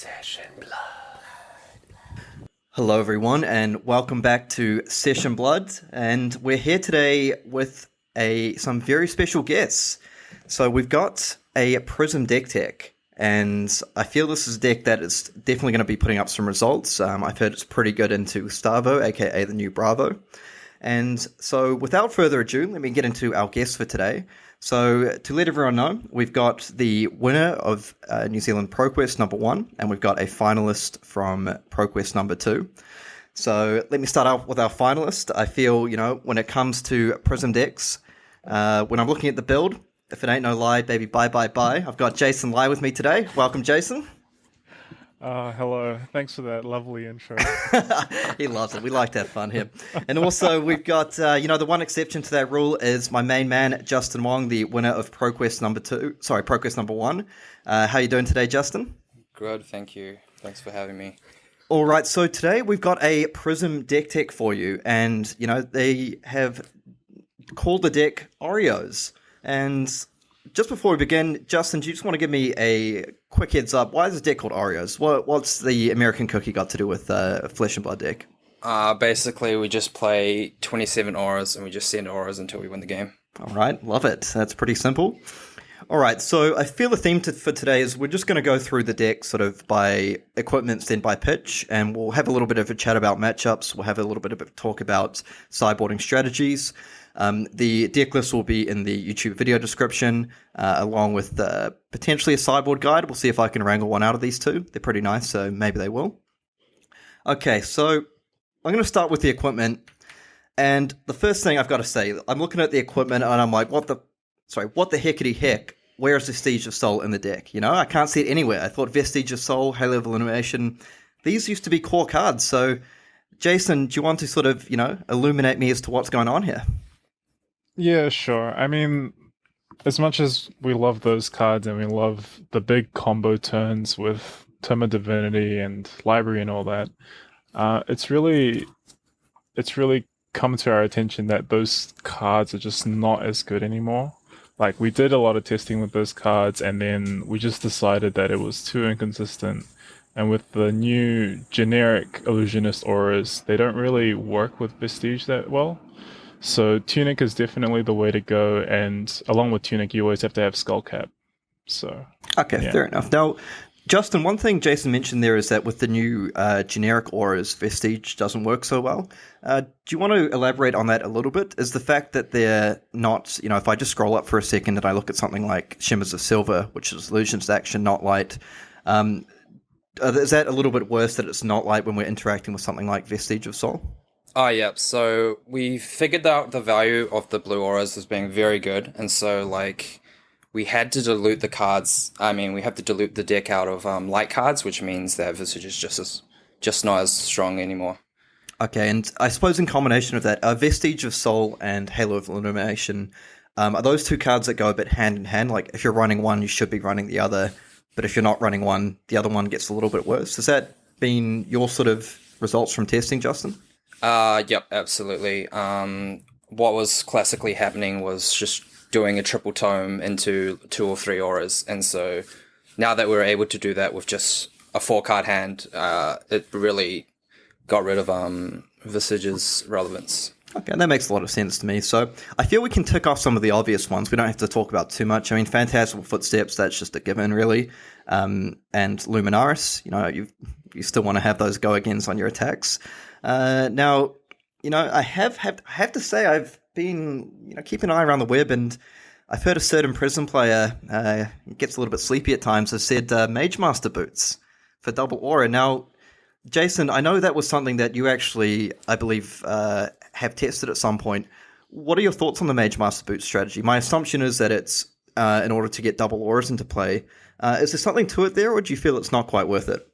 Session Blood. Hello everyone and welcome back to Session Blood, and we're here today with some very special guests. So we've got a Prism deck tech, and I feel this is a deck that is definitely going to be putting up some results. I've heard it's pretty good into Starvo, aka the new Bravo. And so without further ado, let me get into our guests for today. So to let everyone know, we've got the winner of New Zealand ProQuest number 1, and we've got a finalist from ProQuest number 2. So let me start out with our finalist. I feel, when it comes to Prism decks, when I'm looking at the build, if it ain't no lie, baby, bye, bye, bye. I've got Jason Lai with me today. Welcome, Jason. Hello. Thanks for that lovely intro. He loves it. We like to have fun here. And also we've got, the one exception to that rule is my main man, Justin Wong, the winner of ProQuest number 1. How you doing today, Justin? Good, thank you. Thanks for having me. All right, so today we've got a Prism deck tech for you, and, they have called the deck Oreos. And just before we begin, Justin, do you just want to give me a quick heads up? Why is this deck called Oreos? What's the American cookie got to do with a Flesh and Blood deck? Basically, we just play 27 auras and we just send auras until we win the game. All right, love it. That's pretty simple. All right, so I feel the theme for today is we're just going to go through the deck sort of by equipment, then by pitch, and we'll have a little bit of a chat about matchups. We'll have a little bit of a talk about sideboarding strategies. The deck list will be in the YouTube video description, along with potentially a sideboard guide. We'll see if I can wrangle one out of these two. They're pretty nice, so maybe they will. Okay, so I'm going to start with the equipment. And the first thing I've got to say, I'm looking at the equipment and I'm like, what the heckity heck? Where is Vestige of Soul in the deck? I can't see it anywhere. I thought Vestige of Soul, High Level Illumination, these used to be core cards. So, Jason, do you want to sort of, illuminate me as to what's going on here? Yeah, sure. I mean, as much as we love those cards and we love the big combo turns with Tome of Divinity and Library and all that, it's really come to our attention that those cards are just not as good anymore. Like, we did a lot of testing with those cards and then we just decided that it was too inconsistent. And with the new generic Illusionist auras, they don't really work with Vestige that well. So Tunic is definitely the way to go, and along with Tunic, you always have to have Skullcap. So okay, yeah. Fair enough. Now, Justin, one thing Jason mentioned there is that with the new generic auras, Vestige doesn't work so well. Do you want to elaborate on that a little bit? Is the fact that they're not, if I just scroll up for a second and I look at something like Shimmers of Silver, which is Illusionist Action, not light, is that a little bit worse that it's not light when we're interacting with something like Vestige of Soul? Yeah, so we figured out the value of the blue auras as being very good, and so, we had to dilute the cards. We have to dilute the deck out of light cards, which means that Visage is just not as strong anymore. Okay, and I suppose in combination of that, Vestige of Soul and Halo of Illumination, are those two cards that go a bit hand in hand? Like, if you're running one, you should be running the other, but if you're not running one, the other one gets a little bit worse. Has that been your sort of results from testing, Justin? Yep, absolutely. What was classically happening was just doing a triple tome into 2 or 3 auras, and so now that we're able to do that with just a 4-card hand, it really got rid of Visage's relevance. Okay, that makes a lot of sense to me. So I feel we can tick off some of the obvious ones. We don't have to talk about too much. Phantasmal Footsteps, that's just a given, really. And Luminaris, you still want to have those go-agains on your attacks. Now, I have to say I've been, keeping an eye around the web, and I've heard a certain Prism player, gets a little bit sleepy at times, has said Mage Master Boots for double aura. Now, Jason, I know that was something that you actually, I believe, have tested at some point. What are your thoughts on the Mage Master Boots strategy? My assumption is that it's in order to get double auras into play. Is there something to it there, or do you feel it's not quite worth it?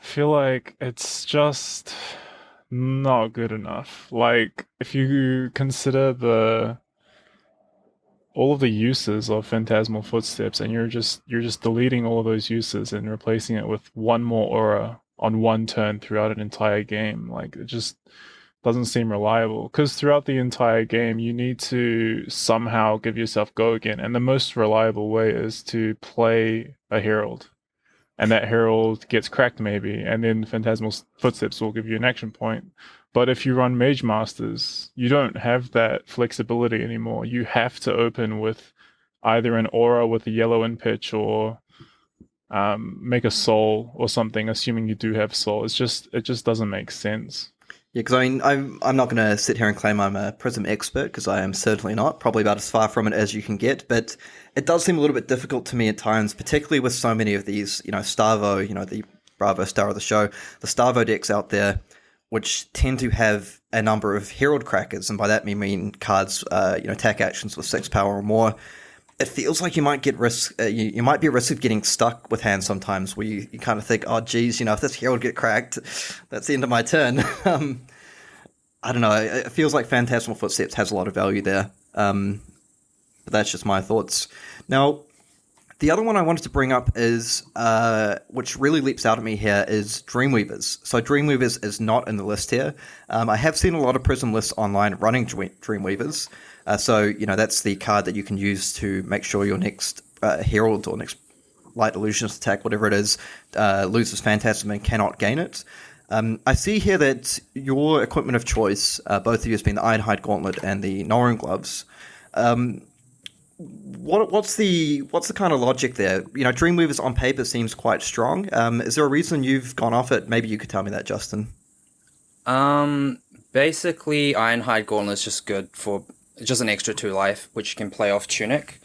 I feel like it's just not good enough. Like, if you consider all of the uses of Phantasmal Footsteps, and you're just deleting all of those uses and replacing it with one more aura on one turn throughout an entire game, like, it just doesn't seem reliable. Because throughout the entire game, you need to somehow give yourself go again, and the most reliable way is to play a herald. and that herald gets cracked maybe, and then Phantasmal Footsteps will give you an action point. But if you run Mage Masters, you don't have that flexibility anymore. You have to open with either an aura with a yellow in pitch, or make a soul or something, assuming you do have soul. It just doesn't make sense. Yeah, because I mean, I'm not going to sit here and claim I'm a Prism expert, because I am certainly not. Probably about as far from it as you can get. But it does seem a little bit difficult to me at times, particularly with so many of these, Starvo, the Bravo star of the show, the Starvo decks out there, which tend to have a number of Herald Crackers, and by that we mean cards, attack actions with 6 power or more. It feels like you might get you might be at risk of getting stuck with hands sometimes, where you kind of think, oh geez, if this Herald get cracked, that's the end of my turn. I don't know. It feels like Phantasmal Footsteps has a lot of value there, but that's just my thoughts. Now, the other one I wanted to bring up is, which really leaps out at me here, is Dreamweavers. So Dreamweavers is not in the list here. I have seen a lot of Prism lists online running Dreamweavers. So that's the card that you can use to make sure your next Herald or next Light Illusionist attack, whatever it is, loses Phantasm and cannot gain it. I see here that your equipment of choice, both of you, has been the Ironhide Gauntlet and the Norrin Gloves. What's the kind of logic there? Dreamweavers on paper seems quite strong. Is there a reason you've gone off it? Maybe you could tell me that, Justin. Basically, Ironhide Gauntlet is just good for just an extra 2 life, which you can play off Tunic.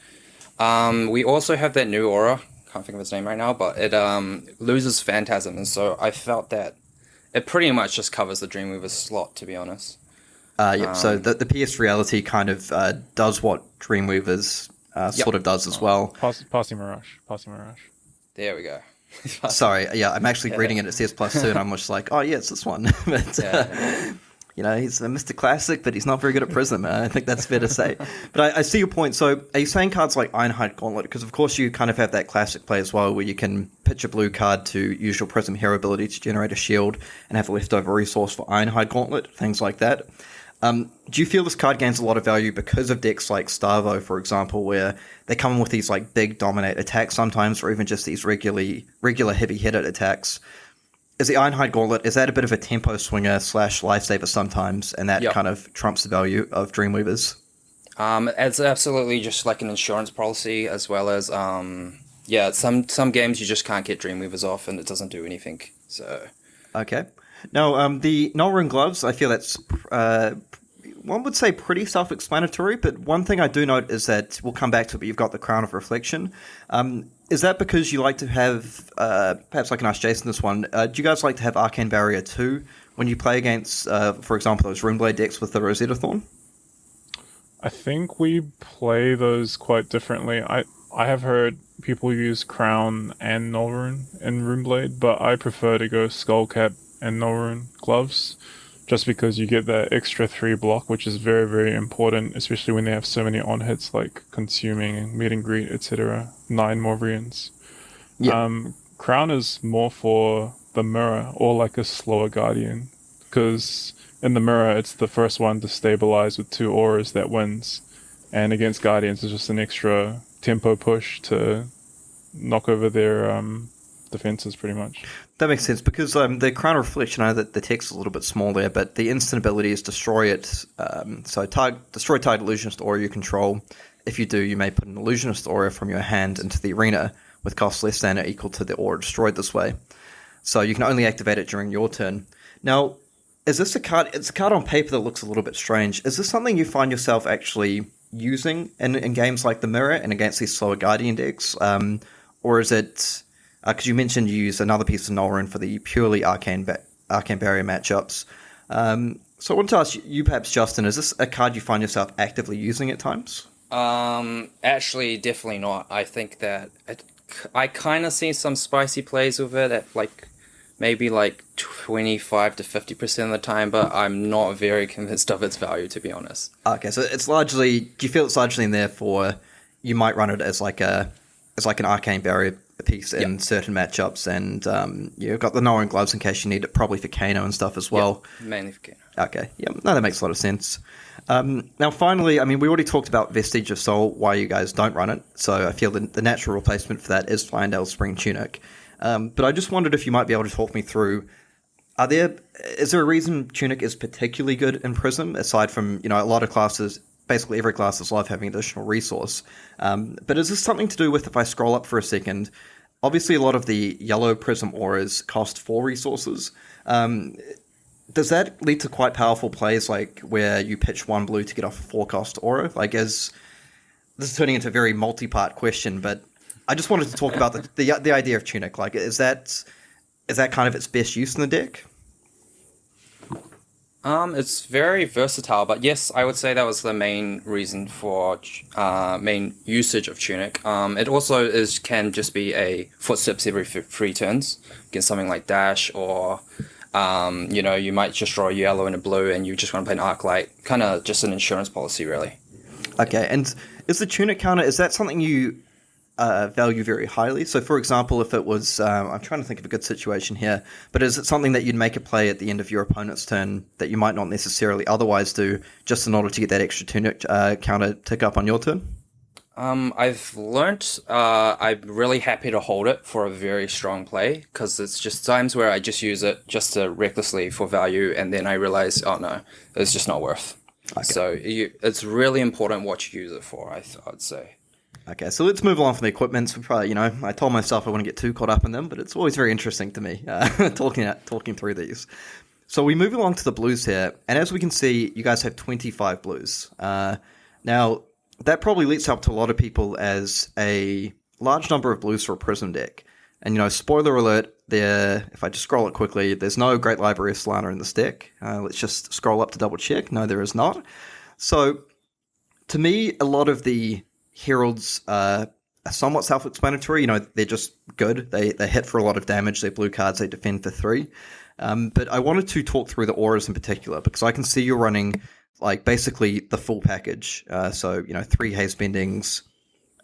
We also have that new aura. Can't think of its name right now, but it loses Phantasm, and so I felt that it pretty much just covers the Dreamweaver slot, to be honest. So the PS Reality kind of does what Dreamweavers sort of does as well. Passing Mirage. There we go. Sorry, yeah, I'm actually reading it. It says +2, and I'm just like, oh yeah, it's this one. But he's a Mr. Classic, but he's not very good at Prism. I think that's fair to say. But I see your point. So are you saying cards like Ironhide Gauntlet? Because of course you kind of have that classic play as well, where you can pitch a blue card to use your Prism hero ability to generate a shield and have a leftover resource for Ironhide Gauntlet, things like that. Do you feel this card gains a lot of value because of decks like Starvo, for example, where they come in with these like big dominate attacks sometimes, or even just these regular heavy-hitter attacks? Is the Ironhide Gauntlet, is that a bit of a tempo swinger / lifesaver sometimes, and that kind of trumps the value of Dreamweavers? It's absolutely just like an insurance policy, as well as some games you just can't get Dreamweavers off, and it doesn't do anything. So okay. Now, the Norrin Gloves, I feel that's, one would say pretty self-explanatory, but one thing I do note is that, we'll come back to it, but you've got the Crown of Reflection. Is that because you like to have, perhaps I can ask Jason this one, do you guys like to have Arcane Barrier 2 when you play against, for example, those Runeblade decks with the Rosetta Thorn? I think we play those quite differently. I have heard people use Crown and Nullrune in Runeblade, but I prefer to go Skullcap and Nullrune Gloves, just because you get that extra 3 block, which is very, very important, especially when they have so many on-hits like Consuming and Meet and Greet, etc. 9 Mourians. Yep. Crown is more for the mirror, or like a slower Guardian, because in the mirror it's the first one to stabilize with 2 auras that wins, and against Guardians it's just an extra tempo push to knock over their defenses pretty much. That makes sense, because the Crown of Reflection, I know that the text is a little bit small there, but the instant ability is Destroy it. So destroy target Illusionist aura you control. If you do, you may put an Illusionist aura from your hand into the arena with cost less than or equal to the aura destroyed this way. So you can only activate it during your turn. Now, is this a card? It's a card on paper that looks a little bit strange. Is this something you find yourself actually using in games like the Mirror and against these slower Guardian decks? Or is it... because you mentioned you use another piece of Nullrune for the purely Arcane Barrier matchups. So I wanted to ask you, perhaps, Justin, is this a card you find yourself actively using at times? Actually, definitely not. I think that I kind of see some spicy plays with it at maybe 25 to 50% of the time, but I'm not very convinced of its value, to be honest. Okay, so it's largely, do you feel it's largely in there for, you might run it as an Arcane Barrier piece in certain matchups, and you've got the Norrin Gloves in case you need it, probably for Kano and stuff as well. Mainly for Kano. Okay, no, that makes a lot of sense. Now, finally, I mean, we already talked about Vestige of Soul, why you guys don't run it, so I feel the natural replacement for that is Finalist Spring Tunic. But I just wondered if you might be able to talk me through, is there a reason Tunic is particularly good in Prism, aside from, a lot of classes, basically every class is love having additional resource. But is this something to do with, if I scroll up for a second, obviously a lot of the yellow Prism auras cost 4 resources. Does that lead to quite powerful plays, like where you pitch 1 blue to get off a 4-cost aura? Like, this is turning into a very multi-part question, but I just wanted to talk about the idea of Tunic. Like, is that kind of its best use in the deck? It's very versatile, but yes, I would say that was the main reason for main usage of Tunic. It also can just be a footsteps every 3 turns against something like Dash, or you might just draw a yellow and a blue and you just want to play an Arclight. Kind of just an insurance policy, really. Okay, and is the Tunic counter, is that something you value very highly? So, for example, if it was, I'm trying to think of a good situation here, but is it something that you'd make a play at the end of your opponent's turn that you might not necessarily otherwise do, just in order to get that extra Tunic counter tick up on your turn? I've learnt I'm really happy to hold it for a very strong play, because it's just times where I just use it just to recklessly for value, and then I realize, oh no, it's just not worth. Okay. So it's really important what you use it for, I'd say. Okay, so let's move on from the equipments. We probably, I told myself I wouldn't get too caught up in them, but it's always very interesting to me talking through these. So we move along to the blues here, and as we can see, you guys have 25 blues. Now, that probably leads up to a lot of people as a large number of blues for a Prism deck. And, spoiler alert, if I just scroll it quickly, there's no Great Library of Solana in this deck. Let's just scroll up to double check. No, there is not. So, to me, a lot of the heralds are somewhat self-explanatory. They're just good. They hit for a lot of damage. They're blue cards. They defend for 3. But I wanted to talk through the auras in particular, because I can see you're running basically the full package. So 3 haze bendings,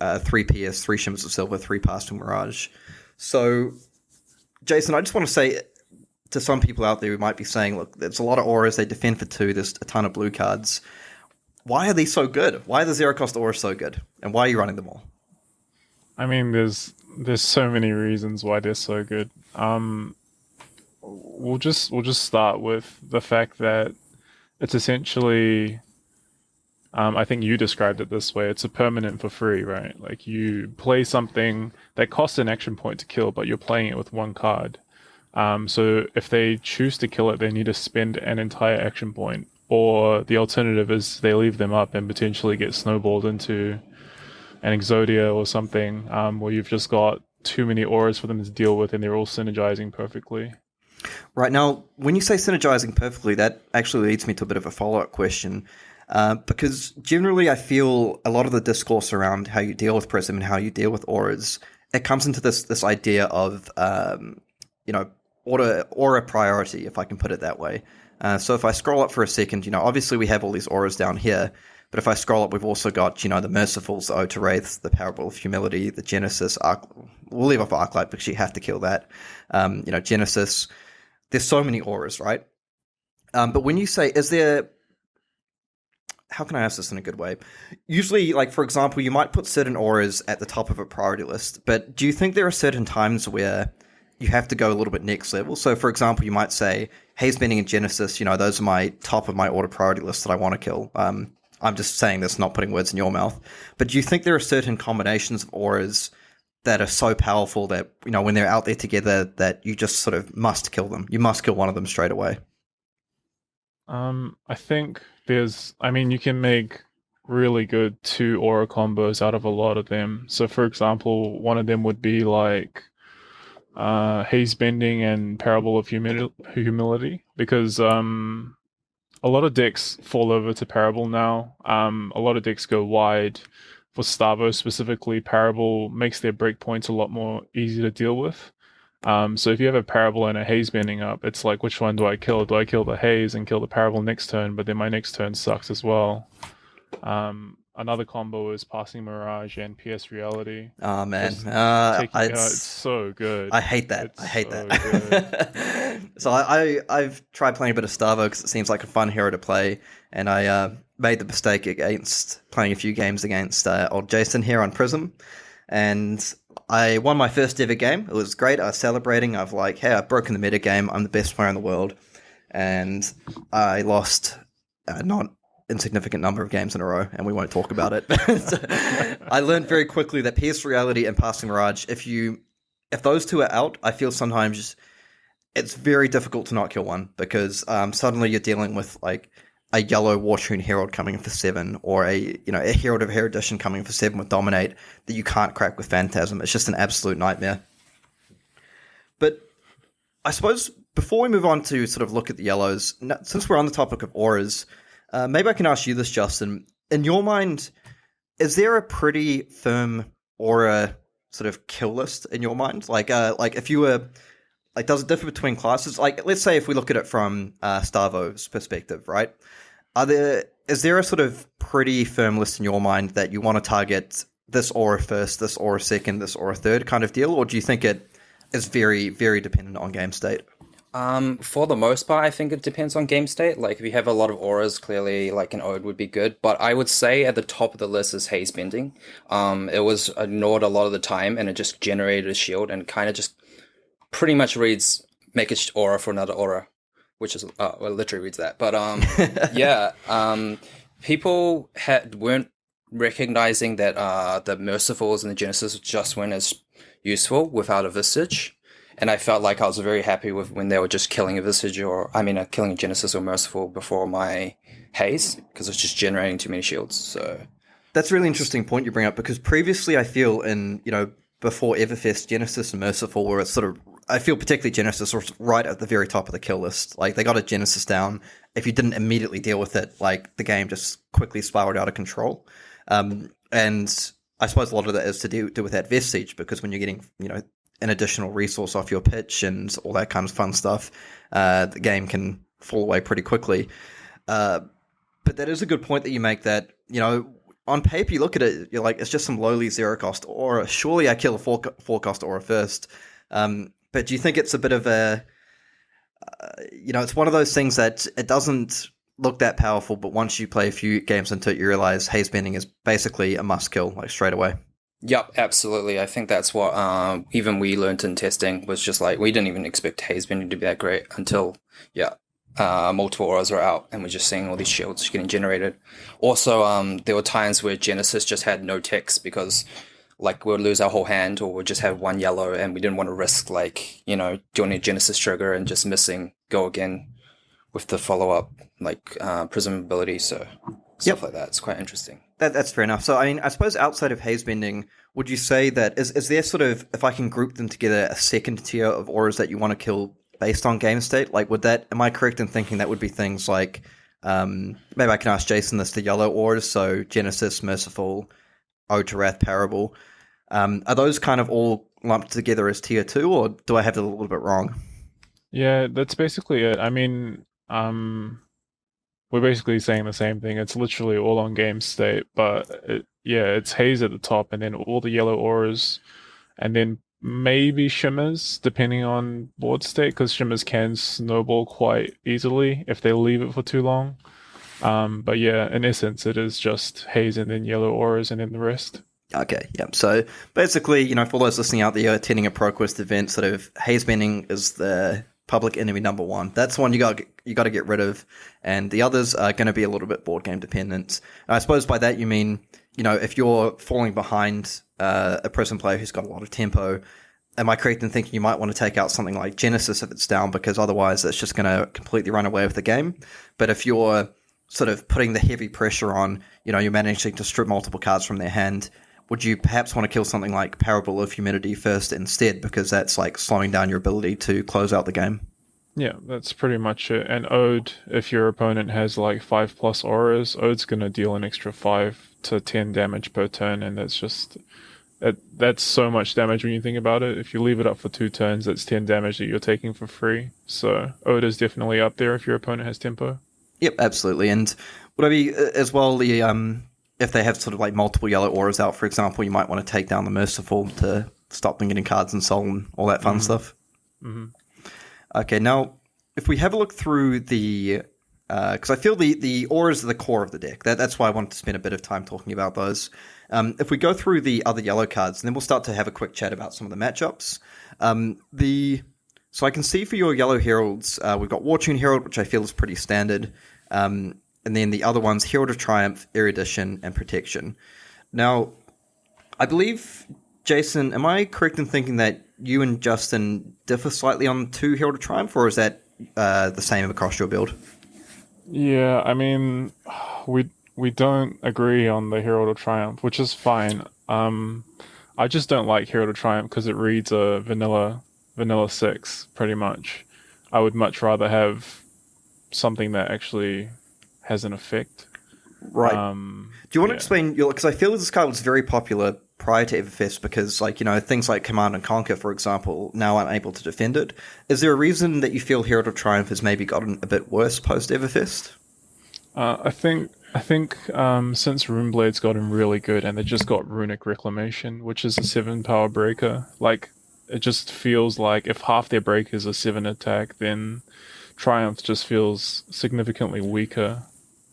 3 PS, 3 shimmers of silver, 3 pastoral mirage. So, Jason, I just want to say to some people out there who might be saying, look, there's a lot of auras. They defend for 2. There's a ton of blue cards. Why are these so good? Why are the zero cost auras so good? And why are you running them all? I mean, there's so many reasons why they're so good. We'll just start with the fact that it's essentially, I think you described it this way, it's a permanent for free, right? Like, you play something that costs an action point to kill, but you're playing it with 1 card. So if they choose to kill it, they need to spend an entire action point. Or the alternative is they leave them up and potentially get snowballed into an Exodia or something, where you've just got too many auras for them to deal with and they're all synergizing perfectly. Right, now, when you say synergizing perfectly, that actually leads me to a bit of a follow-up question. Because generally I feel a lot of the discourse around how you deal with Prism and how you deal with auras, it comes into this idea of, aura priority, if I can put it that way. So if I scroll up for a second, obviously we have all these auras down here, but if I scroll up, we've also got, the Mercifuls, the Ode to Wraiths, the Parable of Humility, the Genesis, we'll leave off Arclight because you have to kill that. Genesis, there's so many auras, right? But when you say, how can I ask this in a good way? Usually, for example, you might put certain auras at the top of a priority list, but do you think there are certain times where you have to go a little bit next level? So, for example, you might say, Haze Bending and Genesis, those are my top of my order priority list that I want to kill. I'm just saying this, not putting words in your mouth. But do you think there are certain combinations of auras that are so powerful that, when they're out there together, that you just sort of must kill them? You must kill one of them straight away. I think you can make really good 2 aura combos out of a lot of them. So, for example, one of them would be Haze Bending and Parable of Humility, because a lot of decks fall over to Parable now. A lot of decks go wide. For Starvo specifically, Parable makes their breakpoints a lot more easy to deal with. So if you have a Parable and a Haze Bending up, it's like, which one do I kill? Do I kill the Haze and kill the Parable next turn, but then my next turn sucks as well? Another combo is Passing Mirage and PS Reality. Oh man, it's so good. I hate that. I hate that. So I've tried playing a bit of Starvo because it seems like a fun hero to play, and I made the mistake against playing a few games against old Jason here on Prism. and I won my first ever game. It was great. I was celebrating. I've like, hey, I've broken the meta game. I'm the best player in the world. And I lost not insignificant number of games in a row, and we won't talk about it. I learned very quickly that PS Reality and Passing Mirage, if those two are out, I feel sometimes it's very difficult to not kill one, because suddenly you're dealing with like a yellow Wartune Herald coming in for 7, or a Herald of Erudition coming in for 7 with Dominate that you can't crack with Phantasm. It's just an absolute nightmare. But I suppose before we move on to sort of look at the yellows, since we're on the topic of auras, maybe I can ask you this, Justin. In your mind, is there a pretty firm aura sort of kill list in your mind? Like if you were, like, does it differ between classes? Like, let's say if we look at it from Starvo's perspective, right? Is there a sort of pretty firm list in your mind that you want to target this aura first, this aura second, this aura third kind of deal? Or do you think it is very, very dependent on game state? For the most part, I think it depends on game state. Like, if you have a lot of auras, clearly, like, an Ode would be good. But I would say at the top of the list is Haze Bending. It was ignored a lot of the time, and it just generated a shield and kind of just pretty much reads make an aura for another aura, which is, well, literally reads that. But, yeah, people weren't recognizing that the Mercifuls and the Genesis just weren't as useful without a Visage. And I felt like I was very happy with when they were just killing a Visage killing a Genesis or Merciful before my Haze, because it's just generating too many shields. So that's a really interesting point you bring up, because previously I feel before Everfest, Genesis and Merciful were I feel particularly Genesis was right at the very top of the kill list. Like, they got a Genesis down. If you didn't immediately deal with it, like, the game just quickly spiraled out of control. And I suppose a lot of that is to do with that Vestige, because when you're getting, an additional resource off your pitch and all that kind of fun stuff, the game can fall away pretty quickly. But that is a good point that you make, that, on paper you look at it, you're like, it's just some lowly 0-cost aura. Surely I kill a 4-cost aura first. But do you think it's a bit of it's one of those things that it doesn't look that powerful, but once you play a few games into it, you realize Haze Bending is basically a must kill, like, straight away? Yep, absolutely. I think that's what even we learned in testing, was just like, we didn't even expect Haze Bending to be that great until, multiple auras are out and we're just seeing all these shields getting generated. Also, there were times where Genesis just had no ticks because, like, we would lose our whole hand, or we'd just have one yellow, and we didn't want to risk, like, doing a Genesis trigger and just missing go again with the follow-up, like, Prism ability, so stuff like that. It's quite interesting. That's fair enough. So, I mean, I suppose outside of Haze Bending, would you say that, is there sort of, if I can group them together, a second tier of auras that you want to kill based on game state? Like, am I correct in thinking that would be things like, maybe I can ask Jason this, the yellow auras, so Genesis, Merciful, Ode to Wrath, Parable. Are those kind of all lumped together as tier 2, or do I have it a little bit wrong? Yeah, that's basically it. I mean, we're basically saying the same thing. It's literally all on game state, but it's Haze at the top, and then all the yellow auras, and then maybe Shimmers, depending on board state, because Shimmers can snowball quite easily if they leave it for too long. But yeah, in essence, it is just Haze and then yellow auras and then the rest. Okay, yep. So basically, for those listening out there attending a ProQuest event, sort of Haze Bending is the public enemy number 1. That's one you got to get rid of, and the others are going to be a little bit board game dependent. I suppose by that you mean, if you're falling behind a Prism player who's got a lot of tempo, am I correct in thinking you might want to take out something like Genesis if it's down, because otherwise it's just going to completely run away with the game? But if you're sort of putting the heavy pressure on, you're managing to strip multiple cards from their hand, would you perhaps want to kill something like Parable of Humidity first instead, because that's like slowing down your ability to close out the game? Yeah, that's pretty much it. And Ode, if your opponent has like 5+ auras, Ode's going to deal an extra 5 to 10 damage per turn, and that's so much damage when you think about it. If you leave it up for 2 turns, that's 10 damage that you're taking for free. So Ode is definitely up there if your opponent has tempo. Yep, absolutely. And would I be as well, if they have sort of like multiple yellow auras out, for example, you might want to take down the Merciful to stop them getting cards and soul and all that fun stuff. Mm-hmm. Okay, now if we have a look through the because I feel the auras are the core of the deck. That's why I wanted to spend a bit of time talking about those. If we go through the other yellow cards, and then we'll start to have a quick chat about some of the matchups. So I can see for your yellow heralds, we've got War-Tune Herald, which I feel is pretty standard. And then the other ones, Herald of Triumph, Erudition, and Protection. Now, I believe, Jason, am I correct in thinking that you and Justin differ slightly on 2 Herald of Triumph, or is that the same across your build? Yeah, I mean, we don't agree on the Herald of Triumph, which is fine. I just don't like Herald of Triumph because it reads a vanilla 6, pretty much. I would much rather have something that actually has an effect. Right. Do you want to explain because I feel this card was very popular prior to Everfest because, things like Command and Conquer, for example, now aren't able to defend it. Is there a reason that you feel Herald of Triumph has maybe gotten a bit worse post Everfest? I think since Runeblade's gotten really good and they just got Runic Reclamation, which is a 7 power breaker, it just feels like if half their breakers are 7 attack, then Triumph just feels significantly weaker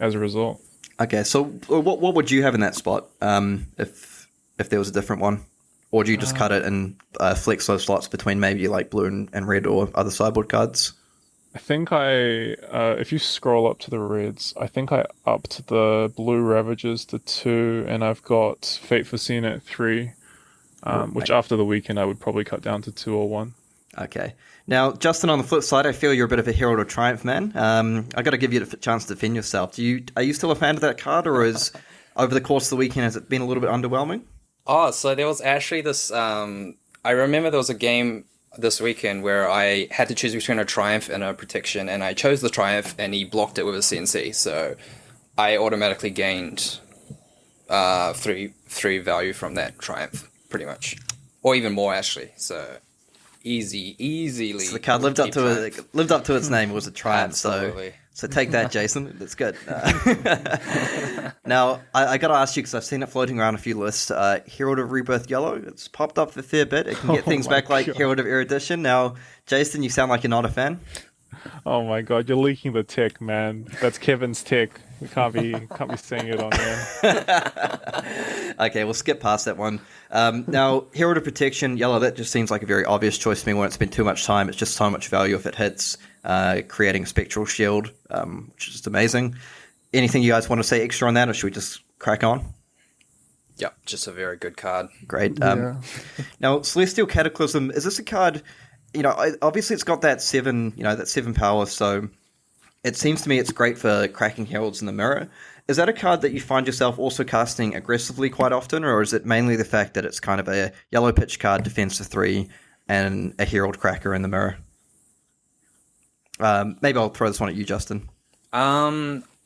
as a result. Okay, so what would you have in that spot if there was a different one? Or do you just cut it and flex those slots between maybe like blue and red or other sideboard cards? I think if you scroll up to the reds, I think I upped the blue Ravagers to 2, and I've got Fate Foreseen at 3, which after the weekend I would probably cut down to 2 or 1. Okay. Now, Justin, on the flip side, I feel you're a bit of a Herald of Triumph man. I got to give you a chance to defend yourself. Are you still a fan of that card, or is over the course of the weekend has it been a little bit underwhelming? Oh, so there was actually this. I remember there was a game this weekend where I had to choose between a Triumph and a Protection, and I chose the Triumph, and he blocked it with a CNC, so I automatically gained 3 value from that Triumph, pretty much, or even more actually. So easily. So the card lived up to its name. It was a Triumph. Absolutely. So take that, Jason. That's good. Now, I got to ask you, because I've seen it floating around a few lists, Herald of Rebirth Yellow. It's popped up a fair bit. It can get things back like Herald of Erudition. Now, Jason, you sound like you're not a fan. Oh my god, you're leaking the tech, man. That's Kevin's tech. We can't be saying it on there. Okay, we'll skip past that one. Now, Herald of Protection, Yellow, that just seems like a very obvious choice to me. Won't spend too much time. It's just so much value if it hits, creating a Spectral Shield, which is just amazing. Anything you guys want to say extra on that, or should we just crack on? Yep, just a very good card. Great. Now, Celestial Cataclysm, is this a card... obviously it's got that 7 power, so it seems to me it's great for cracking heralds in the mirror. Is that a card that you find yourself also casting aggressively quite often, or is it mainly the fact that it's kind of a yellow pitch card, defense to 3, and a herald cracker in the mirror? Maybe I'll throw this one at you, Justin.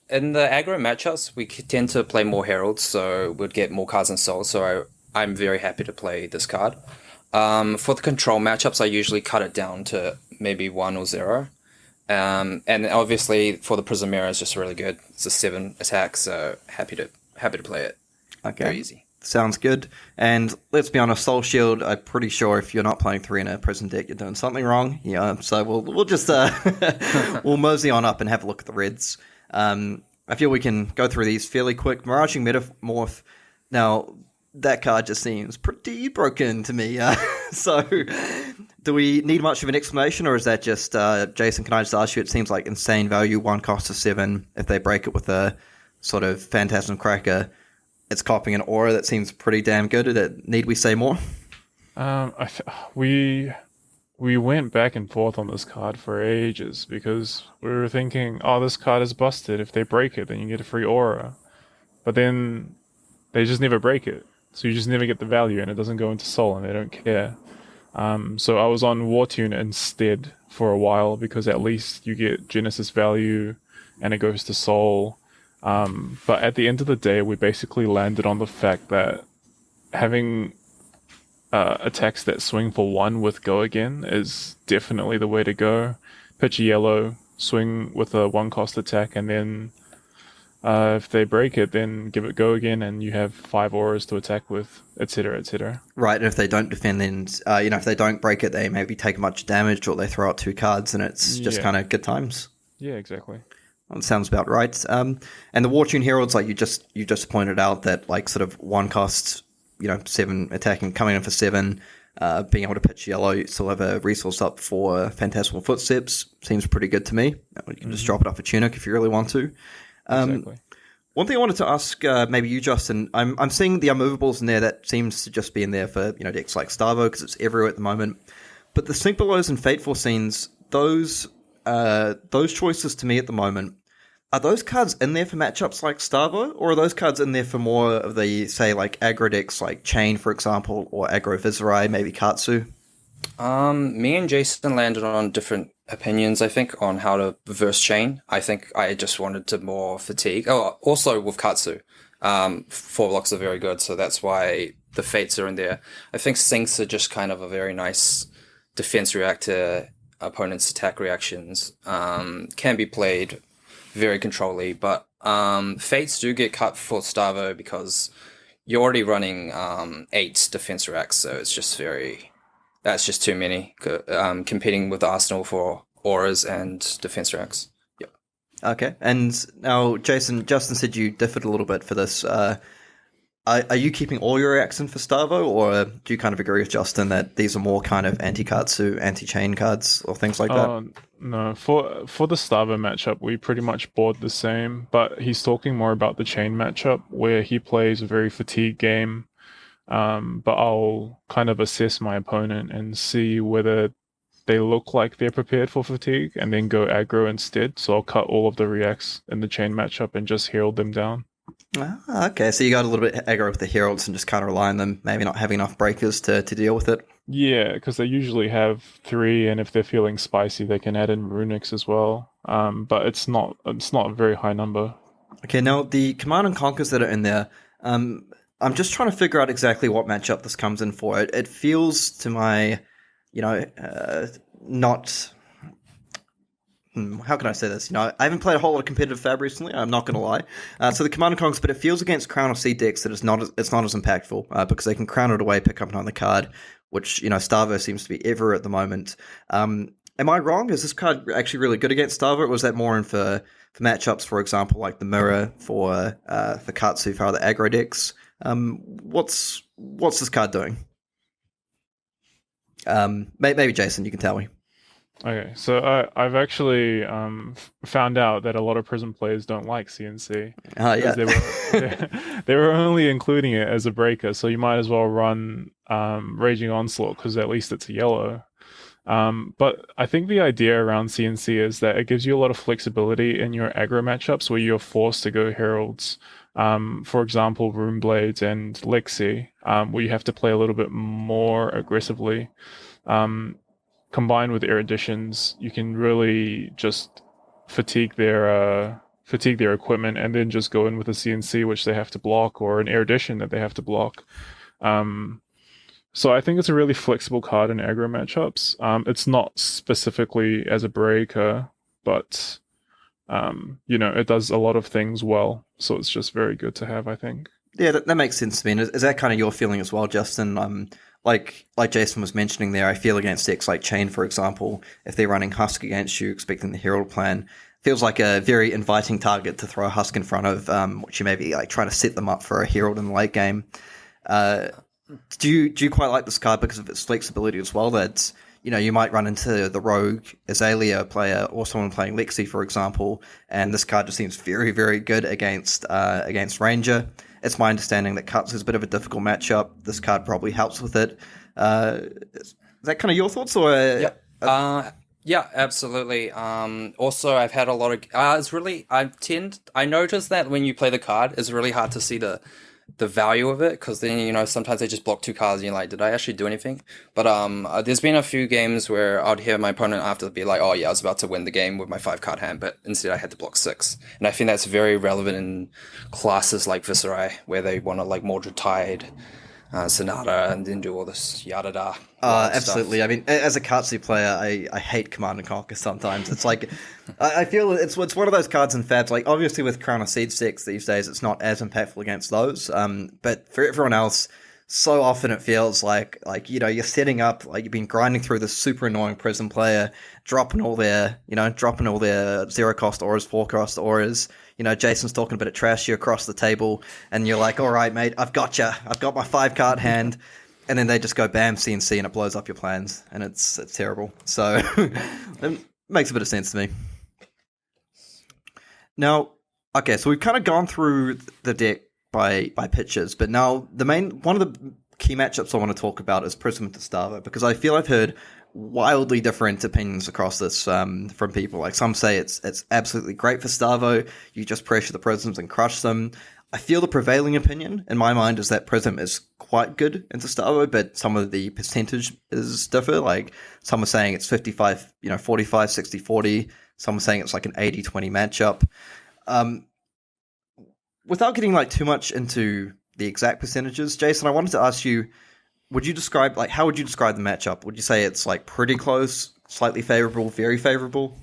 In the aggro matchups, we tend to play more heralds, so we'd get more cards in soul, so I'm very happy to play this card. For the control matchups, I usually cut it down to maybe 1 or 0. And obviously for the Prism Mirror, it's just really good. It's a 7 attack, so happy to play it. Okay. Very easy. Sounds good. And let's be honest, Soul Shield, I'm pretty sure if you're not playing 3 in a Prism deck, you're doing something wrong. Yeah, so we'll just we'll mosey on up and have a look at the reds. I feel we can go through these fairly quick. Miraging Metamorph. Now, that card just seems pretty broken to me. So, do we need much of an explanation, or is that just, Jason, can I just ask you, it seems like insane value, 1 cost of 7. If they break it with a sort of Phantasm Cracker, it's copying an aura that seems pretty damn good. Need we say more? We went back and forth on this card for ages because we were thinking, oh, this card is busted. If they break it, then you get a free aura. But then they just never break it. So you just never get the value, and it doesn't go into Soul, and they don't care. So I was on War-Tune instead for a while, because at least you get Genesis value, and it goes to Soul. But at the end of the day, we basically landed on the fact that having attacks that swing for 1 with Go Again is definitely the way to go. Pitch a yellow, swing with a 1 cost attack, and then if they break it, then give it Go Again, and you have 5 auras to attack with, etc., etc. Right, and if they don't defend, then if they don't break it, they maybe take much damage, or they throw out 2 cards, and it's just kind of good times. Yeah, exactly. That sounds about right. And the War Tune Heralds, like you just pointed out, that like sort of one cost, 7 attacking, coming in for 7, being able to pitch yellow, you still have a resource up for Phantasmal Footsteps. Seems pretty good to me. You can just drop it off a Tunic if you really want to. Exactly. One thing I wanted to ask, maybe you, Justin, I'm seeing the unmovables in there. That seems to just be in there for decks like Starvo because it's everywhere at the moment. But the Sink Belows and Fateful Scenes, those choices to me at the moment, are those cards in there for matchups like Starvo, or are those cards in there for more of the, say, like aggro decks like Chain, for example, or aggro Viserai, maybe Katsu? Me and Jason landed on different opinions, I think, on how to verse Chain. I think I just wanted to more fatigue. Oh, also with Katsu. 4 blocks are very good, so that's why the Fates are in there. I think Sinks are just kind of a very nice defense reactor, opponent's attack reactions. Can be played very controlly, but Fates do get cut for Starvo because you're already running 8 defense reacts, so it's just that's just too many, competing with Arsenal for auras and defense reacts. Yep. Okay, and now Justin said you differed a little bit for this. Are you keeping all your reacts in for Starvo, or do you kind of agree with Justin that these are more kind of anti-Katsu, anti-Chain cards, or things like that? No, for the Starvo matchup, we pretty much board the same, but he's talking more about the Chain matchup, where he plays a very fatigued game, but I'll kind of assess my opponent and see whether they look like they're prepared for fatigue, and then go aggro instead, so I'll cut all of the reacts in the Chain matchup and just herald them down. Okay, so you got a little bit aggro with the heralds and just kind of rely on them, maybe not having enough breakers to deal with it. Yeah, because they usually have 3, and if they're feeling spicy, they can add in runics as well. But it's not a very high number. Okay, now the Command and Conquers that are in there, I'm just trying to figure out exactly what matchup this comes in for. It feels to my, not. How can I say this? I haven't played a whole lot of competitive Fab recently. I'm not going to lie. So the Command and Conquers, but it feels against Crown or Seed decks that it's not as impactful because they can crown it away, pick up another card, which Starvo seems to be ever at the moment. Am I wrong? Is this card actually really good against Starvo, or was that more in for matchups, for example, like the Mirror for Katsu for other aggro decks? What's this card doing? Maybe Jason, you can tell me. Okay, so I've actually found out that a lot of Prism players don't like CNC. Yeah. They were only including it as a breaker, so you might as well run Raging Onslaught, because at least it's a yellow. But I think the idea around CNC is that it gives you a lot of flexibility in your aggro matchups where you're forced to go Heralds. For example, Rune Blades and Lexi, where you have to play a little bit more aggressively. Combined with Eruditions, you can really just fatigue their equipment, and then just go in with a CNC which they have to block, or an Erudition that they have to block. So I think it's a really flexible card in aggro matchups. It's not specifically as a breaker, but it does a lot of things well. So it's just very good to have, I think. Yeah, that makes sense to me. Is that kind of your feeling as well, Justin? Like Jason was mentioning there, I feel against decks like Chain, for example, if they're running Husk against you, expecting the Herald plan, feels like a very inviting target to throw a Husk in front of, which you may be like trying to set them up for a Herald in the late game. Do you quite like this card because of its flexibility as well? That you might run into the Rogue Azalea player or someone playing Lexi, for example, and this card just seems very, very good against Ranger. It's my understanding that Cuts is a bit of a difficult matchup. This card probably helps with it. Is that kind of your thoughts, or? Yeah, absolutely. Also, I've had a lot of. I noticed that when you play the card, it's really hard to see the value of it, because then sometimes they just block 2 cards and you're like, did I actually do anything? But there's been a few games where I'd hear my opponent after be like, oh yeah, I was about to win the game with my 5-card hand, but instead I had to block 6. And I think that's very relevant in classes like Viserai, where they want to like Mordred Tide, Sonata, and then do all this yada da. Absolutely. Stuff. I mean, as a Katsu player, I hate Command and Conquer sometimes. It's like, I feel it's one of those cards in Fabs, like obviously with Crown of Seed decks these days, it's not as impactful against those. But for everyone else, so often it feels like you're setting up, like you've been grinding through this super annoying Prism player, dropping all their zero cost auras, 4 cost auras. Jason's talking a bit of trash to you across the table, and you're like, all right, mate, I've got you. I've got my 5 card hand. And then they just go bam, CNC, and it blows up your plans, and it's terrible. So it makes a bit of sense to me. Now, okay, so we've kind of gone through the deck by pitches, but now one of the key matchups I want to talk about is Prism to Starvo, because I feel I've heard wildly different opinions across this from people. Like, some say it's absolutely great for Starvo. You just pressure the Prisms and crush them. I feel the prevailing opinion in my mind is that Prism is quite good into Starvo, but some of the percentages differ. Like, some are saying it's 55, 45, 60, 40. Some are saying it's like an 80-20 matchup. Without getting like too much into the exact percentages, Jason, I wanted to ask you, how would you describe the matchup? Would you say it's like pretty close, slightly favorable, very favorable?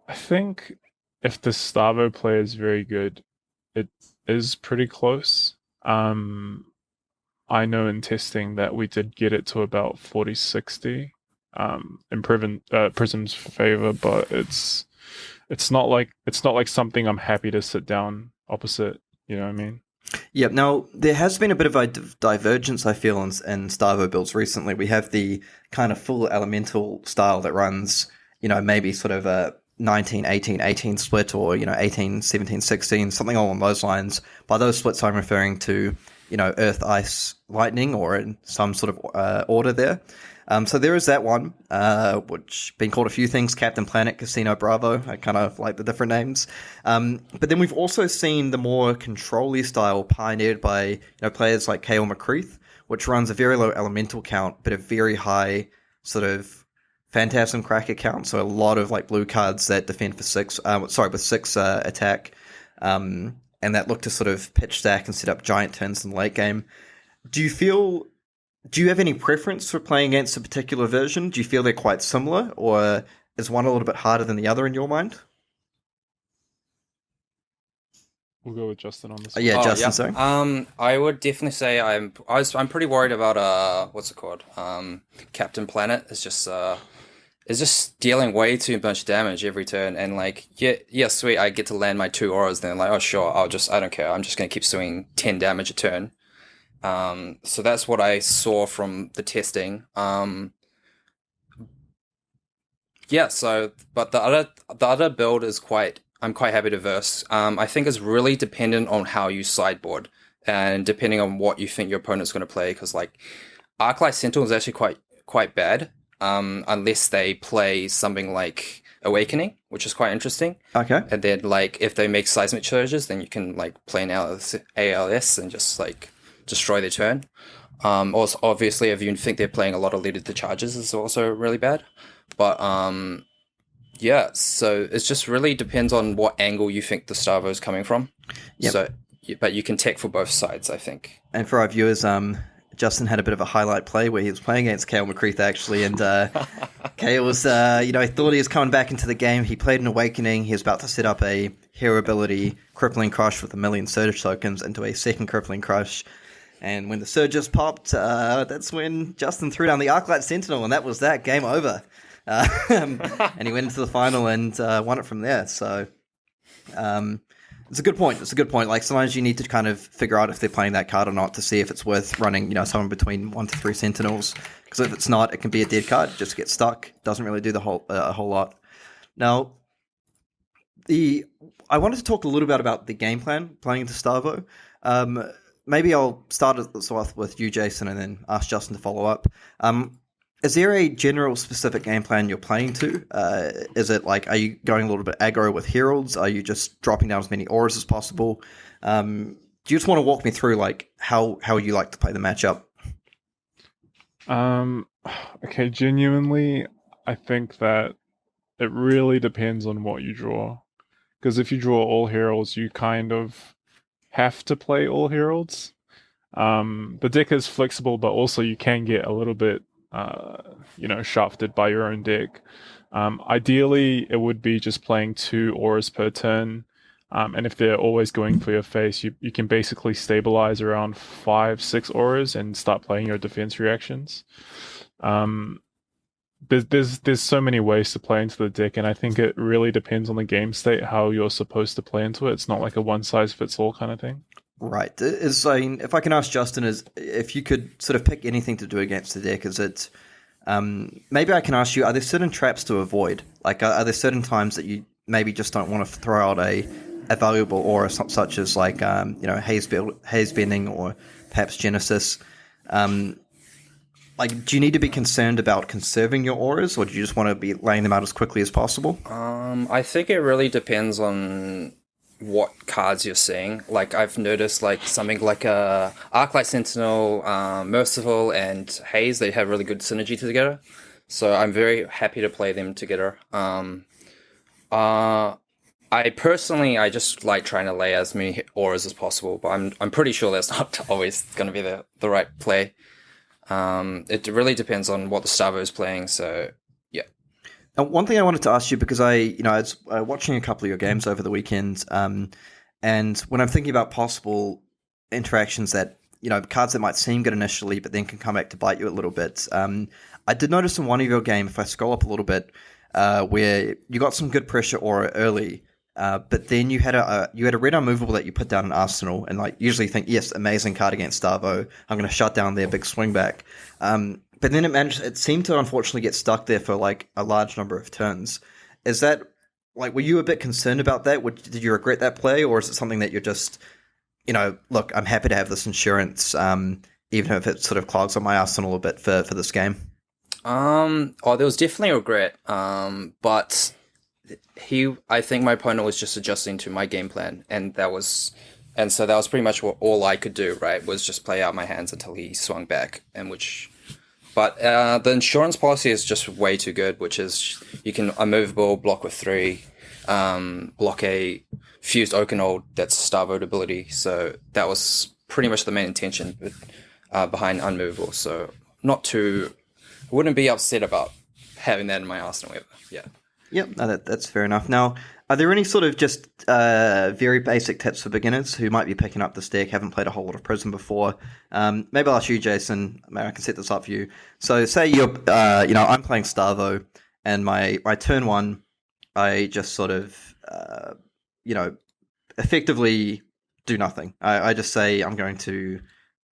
I think if the Starvo player is very good, it is pretty close. I know in testing that we did get it to about 40-60 in Prism's favor, but it's not like something I'm happy to sit down opposite. You know what I mean? Yeah. Now, there has been a bit of a divergence, I feel, in Starvo builds recently. We have the kind of full elemental style that runs, maybe sort of a 19-18-18 split, or 18-17-16, something along those lines. By those splits, I'm referring to earth, ice, lightning, or in some sort of order there. So there is that one, which been called a few things: Captain Planet, Casino Bravo. I kind of like the different names. But then we've also seen the more control-y style pioneered by players like Kale McCreath, which runs a very low elemental count, but a very high sort of Phantasm Cracker count, so a lot of like blue cards that defend for 6, with 6 attack, and that look to sort of pitch stack and set up giant turns in the late game. Do you have any preference for playing against a particular version? Do you feel they're quite similar, or is one a little bit harder than the other in your mind? We'll go with Justin on this. Yeah, Justin. Sorry. I would definitely say I'm pretty worried about what's it called? Captain Planet is just dealing way too much damage every turn, and like, yeah, sweet, I get to land my 2 auras, then like, oh sure, I don't care, I'm just gonna keep swinging 10 damage a turn. So that's what I saw from the testing. Yeah, so but the other build is I'm quite happy to verse. I think it's really dependent on how you sideboard, and depending on what you think your opponent's going to play, because like Arclight Sentinel is actually quite bad, unless they play something like Awakening, which is quite interesting. Okay. And then like if they make seismic charges, then you can like play an ALS and just like destroy their turn. Also, obviously, if you think they're playing a lot of leaded to charges, is also really bad. But yeah, so it just really depends on what angle you think the Starvo is coming from. Yep. So, but you can tech for both sides, I think. And for our viewers, Justin had a bit of a highlight play where he was playing against Kale McCreath, actually, and Kale was, he thought he was coming back into the game. He played an Awakening. He was about to set up a hero ability, Crippling Crush, with 1 million Surge tokens into a second Crippling Crush. And when the Surges popped, that's when Justin threw down the Arclight Sentinel, and that was that. Game over. And he went into the final and won it from there. So it's a good point. Like, sometimes you need to kind of figure out if they're playing that card or not to see if it's worth running, somewhere between 1 to 3 Sentinels. Because if it's not, it can be a dead card. Just get stuck. Doesn't really do a whole lot. Now, I wanted to talk a little bit about the game plan playing into Starvo. Maybe I'll start this off with you, Jason, and then ask Justin to follow up. Is there a general specific game plan you're playing to? Is it like, are you going a little bit aggro with heralds? Are you just dropping down as many auras as possible? Do you just want to walk me through like how you like to play the matchup? Okay, genuinely, I think that it really depends on what you draw. Because if you draw all heralds, you kind of have to play all heralds. The deck is flexible, but also you can get a little bit shafted by your own deck. Ideally, it would be just playing 2 auras per turn, And if they're always going for your face, you can basically stabilize around 5-6 auras and start playing your defense reactions. There's so many ways to play into the deck, and I think it really depends on the game state how you're supposed to play into it. It's not like a one size fits all kind of thing. Right. If I can ask Justin, is if you could sort of pick anything to do against the deck, is it maybe I can ask you, are there certain traps to avoid? Like, are there certain times that you maybe just don't want to throw out a valuable aura, such as like haze bending or perhaps Genesis? Like, do you need to be concerned about conserving your auras, or do you just want to be laying them out as quickly as possible? I think it really depends on what cards you're seeing. Like, I've noticed like something like a Arclight Sentinel, Merciful, and Haze, they have really good synergy together. So I'm very happy to play them together. I just like trying to lay as many auras as possible, but I'm pretty sure that's not always going to be the right play. It really depends on what the Starvo is playing, so yeah. Now, one thing I wanted to ask you, because I was watching a couple of your games over the weekend, and when I'm thinking about possible interactions that, cards that might seem good initially, but then can come back to bite you a little bit, I did notice in one of your games, if I scroll up a little bit, where you got some good pressure aura early, but then you had a red unmovable that you put down in Arsenal, and like usually think, yes, amazing card against Starvo, I'm going to shut down their big swing back. But then it seemed to unfortunately get stuck there for like a large number of turns. Is that like, were you a bit concerned about that? Did you regret that play, or is it something that you're just, look, I'm happy to have this insurance, even if it sort of clogs on my Arsenal a bit for this game? There was definitely regret. But I think my opponent was just adjusting to my game plan, and so that was pretty much all I could do, right? Was just play out my hands until he swung back, but the insurance policy is just way too good, which is you can unmovable, block with 3, block a fused Oakenold that's Starvo ability. So that was pretty much the main intention behind unmovable. So I wouldn't be upset about having that in my arsenal ever. Yeah. Yep, no, that's fair enough. Now, are there any sort of just very basic tips for beginners who might be picking up this deck, haven't played a whole lot of Prism before? Maybe I'll ask you, Jason. Maybe I can set this up for you. So say you're, I'm playing Starvo, and my turn 1, I just sort of, effectively do nothing. I just say I'm going to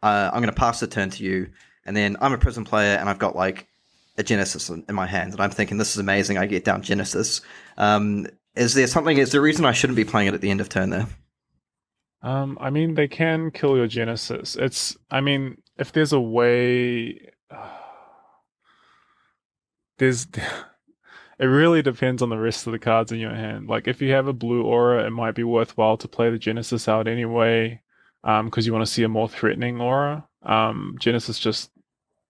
pass the turn to you, and then I'm a Prism player, and I've got like a Genesis in my hand, and I'm thinking, this is amazing, I get down Genesis. Is there a reason I shouldn't be playing it at the end of turn there? I mean, they can kill your Genesis. If there's a way... it really depends on the rest of the cards in your hand. Like, if you have a blue aura, it might be worthwhile to play the Genesis out anyway, because you want to see a more threatening aura. Genesis just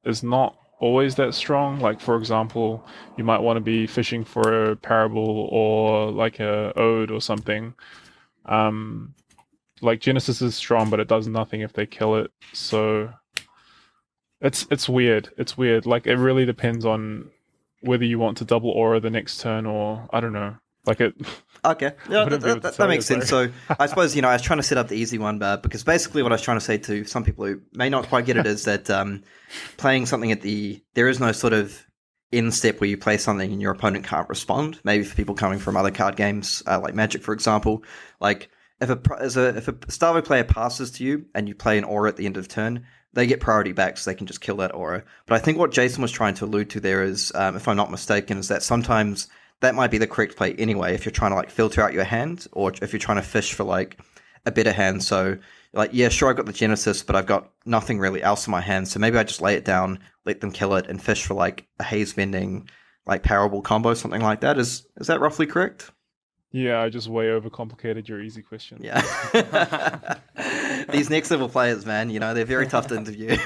is not always that strong. Like, for example, you might want to be fishing for a Parable or like a Ode or something. Like, Genesis is strong, but it does nothing if they kill it. So it's weird. It's weird. Like, it really depends on whether you want to double aura the next turn, or I don't know. Like it. Okay, yeah, that makes sense. So I suppose, I was trying to set up the easy one, because basically what I was trying to say to some people who may not quite get it is that playing something there is no sort of end step where you play something and your opponent can't respond. Maybe for people coming from other card games, like Magic, for example, like if a Starvo player passes to you and you play an aura at the end of turn, they get priority back, so they can just kill that aura. But I think what Jason was trying to allude to there is, if I'm not mistaken, is that sometimes that might be the correct play anyway, if you're trying to like filter out your hand, or if you're trying to fish for like a better hand. So like, yeah, sure, I've got the Genesis, but I've got nothing really else in my hand. So maybe I just lay it down, let them kill it, and fish for like a haze bending, like Parable combo, something like that. Is that roughly correct? Yeah, I just way overcomplicated your easy question. Yeah. These next level players, man, they're very tough to interview.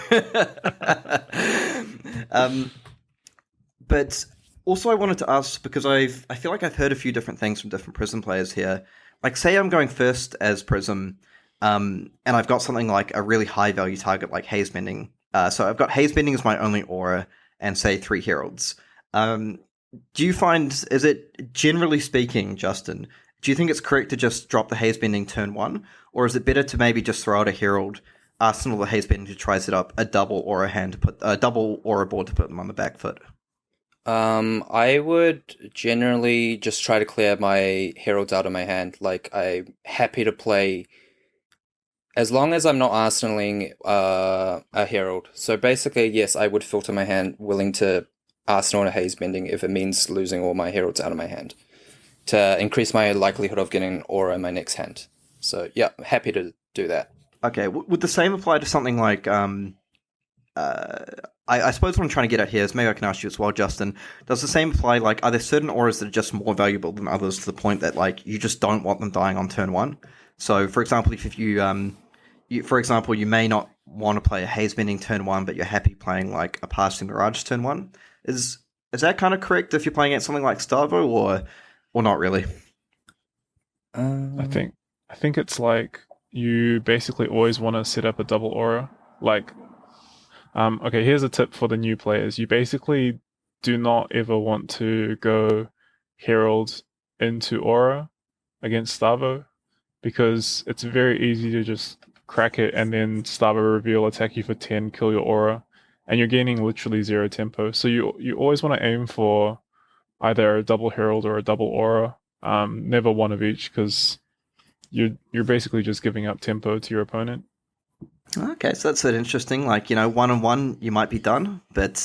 But also I wanted to ask, because I feel like I've heard a few different things from different Prism players here. Like, say I'm going first as Prism, and I've got something like a really high value target like Haze Bending. So I've got Haze Bending as my only aura, and say 3 Heralds. Do you find, is it, generally speaking, Justin, do you think it's correct to just drop the haze bending turn 1, or is it better to maybe just throw out a herald, arsenal the haze bending to try set up a double aura hand to put a double aura board to put them on the back foot? I would generally just try to clear my heralds out of my hand. Like, I'm happy to play as long as I'm not arsenaling a herald. So basically, yes, I would filter my hand, willing to arsenal a haze bending if it means losing all my heralds out of my hand to increase my likelihood of getting an aura in my next hand. So yeah, happy to do that. Okay, would the same apply to something like I suppose what I'm trying to get at here is, maybe I can ask you as well, Justin. Does the same apply? Like, are there certain auras that are just more valuable than others to the point that, like, you just don't want them dying on turn 1? So, for example, if you may not want to play a haze bending turn 1, but you're happy playing like a passing mirage turn 1. Is that kind of correct if you're playing at something like Starvo, or not really? I think it's like you basically always want to set up a double aura. Like, okay, here's a tip for the new players. You basically do not ever want to go herald into aura against Starvo, because it's very easy to just crack it and then Starvo reveal, attack you for 10, kill your aura, and you're gaining literally 0 tempo. So you always want to aim for either a double herald or a double aura, never one of each, because you're basically just giving up tempo to your opponent. Okay, so that's interesting. Like, 1-on-1, you might be done, but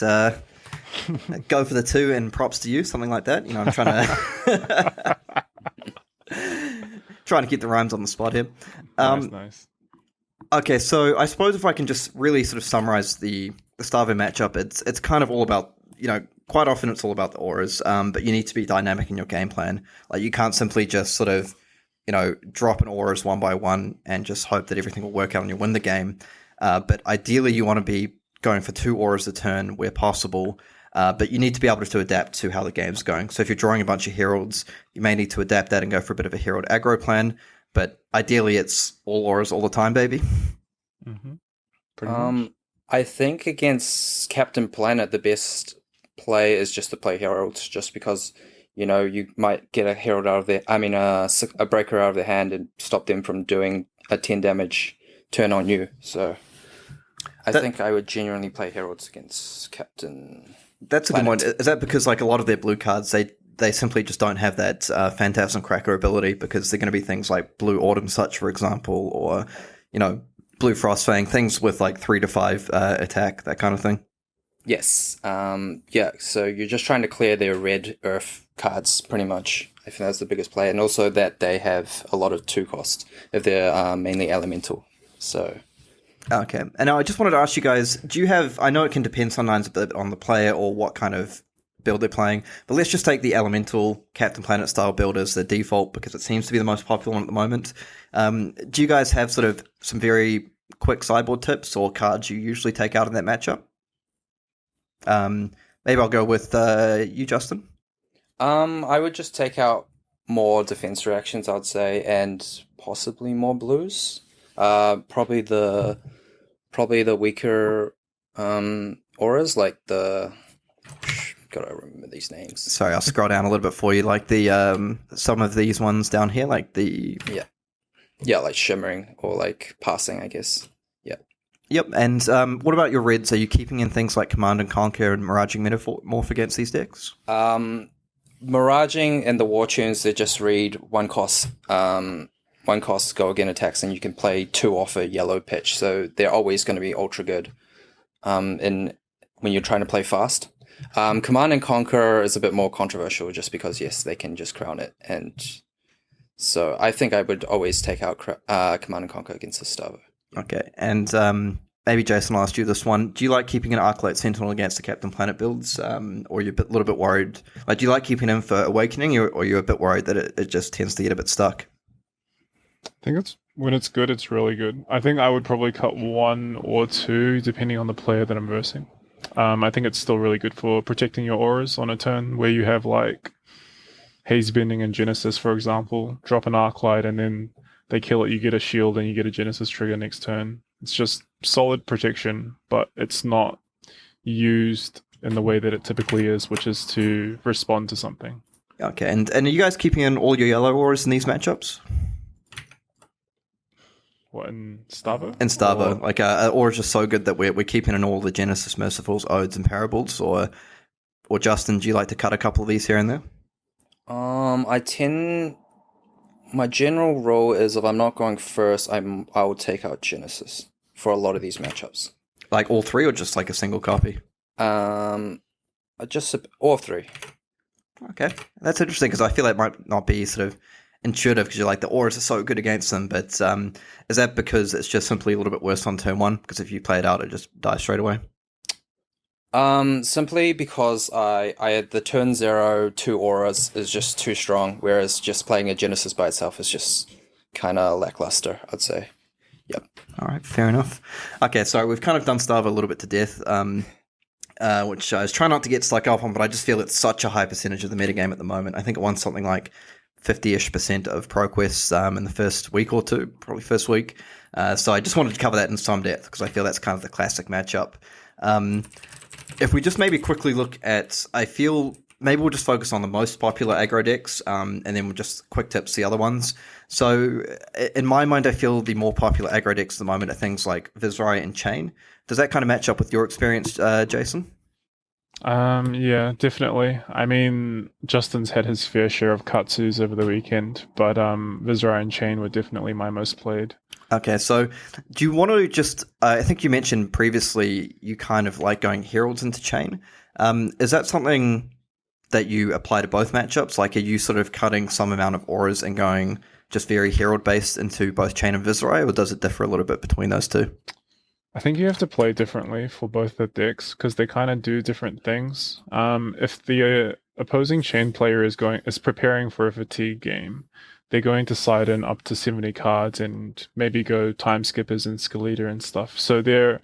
go for the 2 and props to you, something like that. I'm trying to trying to keep the rhymes on the spot here. Nice. Okay, so I suppose if I can just really sort of summarize the Starvo matchup, it's kind of all about, quite often it's all about the auras, but you need to be dynamic in your game plan. Like, you can't simply just sort of, drop an auras one by one and just hope that everything will work out and you'll win the game. But ideally, you want to be going for 2 auras a turn where possible, but you need to be able to adapt to how the game's going. So if you're drawing a bunch of heralds, you may need to adapt that and go for a bit of a herald aggro plan. But ideally, it's all auras all the time, baby. Mm-hmm. Pretty much. I think against Captain Planet, the best play is just to play heralds, just because you might get a herald out of a breaker out of their hand and stop them from doing a 10 damage turn on you. So I think I would genuinely play heralds against Captain. That's a good point. Is that because, like, a lot of their blue cards, they simply just don't have that Phantasm Cracker ability, because they're going to be things like Blue Autumn Such, for example, or, Blue Frostfang, things with like 3 to 5 attack, that kind of thing? Yes. So you're just trying to clear their red earth cards, pretty much. I think that's the biggest play. And also that they have a lot of 2 cost if they're mainly elemental. So... Okay. And now I just wanted to ask you guys, do you have, I know it can depend sometimes a bit on the player or what kind of build they're playing, but let's just take the elemental Captain Planet style build as the default, because it seems to be the most popular one at the moment. Do you guys have sort of some very quick sideboard tips or cards you usually take out in that matchup? Maybe I'll go with you, Justin. I would just take out more defense reactions, I'd say, and possibly more blues. Probably the weaker auras, like the... Gotta remember these names. Sorry, I'll scroll down a little bit for you. Like the some of these ones down here, like the... Yeah, like Shimmering or like Passing, I guess. Yep, and what about your reds? Are you keeping in things like Command and Conquer and Miraging Metamorph against these decks? Miraging and the War Tunes, they just read one cost go again attacks, and you can play 2 off a yellow pitch, so they're always going to be ultra good when you're trying to play fast. Command and Conquer is a bit more controversial, just because, yes, they can just crown it, and so I think I would always take out Command and Conquer against the Starvo. Okay, and maybe Jason, I'll ask you this one. Do you like keeping an Arclight Sentinel against the Captain Planet builds, or you're a little bit worried? Like, do you like keeping him for Awakening, or you're a bit worried that it just tends to get a bit stuck? I think when it's good, it's really good. I think I would probably cut 1 or 2, depending on the player that I'm versing. I think it's still really good for protecting your auras on a turn where you have like Haze Bending and Genesis, for example. Drop an Arclight and then they kill it, you get a shield, and you get a Genesis trigger next turn. It's just solid protection, but it's not used in the way that it typically is, which is to respond to something. Okay, and are you guys keeping in all your yellow auras in these matchups? What, in Starvo? In Starvo, like aura's just so good that we're keeping in all the Genesis Mercifuls, Odes, and Parables, or Justin, do you like to cut a couple of these here and there? My general rule is if I'm not going first, I will take out Genesis for a lot of these matchups. Like all three, or just like a single copy? Just all three. Okay, that's interesting because I feel like it might not be sort of intuitive because you're like the auras are so good against them, but is that because it's just simply a little bit worse on turn one? Because if you play it out, it just dies straight away. Simply because I had the turn 0 2 auras is just too strong, whereas just playing a Genesis by itself is just kind of lackluster, I'd say. Yep. All right, fair enough. Okay, so we've kind of done Starvo a little bit to death, which I was trying not to get stuck up on, but I just feel it's such a high percentage of the metagame at the moment. I think it won something like 50-ish% of ProQuests in the first week or two, probably first week. So I just wanted to cover that in some depth because I feel that's kind of the classic matchup. If we just maybe quickly look at, I feel maybe we'll just focus on the most popular aggro decks, and then we'll just quick tips the other ones. So in my mind, I feel the more popular aggro decks at the moment are things like Viserai and Chain. Does that kind of match up with your experience, Jason? Yeah, definitely. I mean, Justin's had his fair share of Katsus over the weekend, but Viserai and Chain were definitely my most played. Okay, so do you want to just, I think you mentioned previously you kind of like going heralds into Chain. Is that something that you apply to both matchups? Like, are you sort of cutting some amount of auras and going just very herald based into both Chain and Viserai, or does it differ a little bit between those two? I think you have to play differently for both the decks because they kind of do different things. If the opposing Chain player is preparing for a fatigue game, they're going to side in up to 70 cards and maybe go time skippers and Skeletor and stuff. So their